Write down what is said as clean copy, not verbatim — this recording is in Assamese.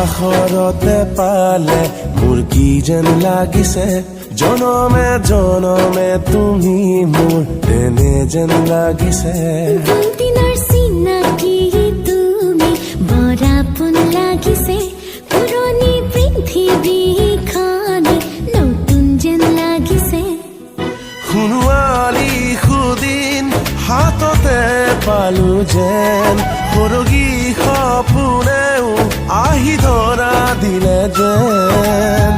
কাষৰতে পালে মোৰ কি যেন লাগিছে জনমে জনমে তুমি মোৰ তেনে যেন লাগিছে দিনৰ চিনাকি তুমি বৰাপন লাগিছে পুৰণি পৃথিৱীখন নতুন যেন লাগিছে সোণোৱালী সুদিন হাততে পালো যেন সৰগী সপোনেও আহি ধৰা দিলে যেন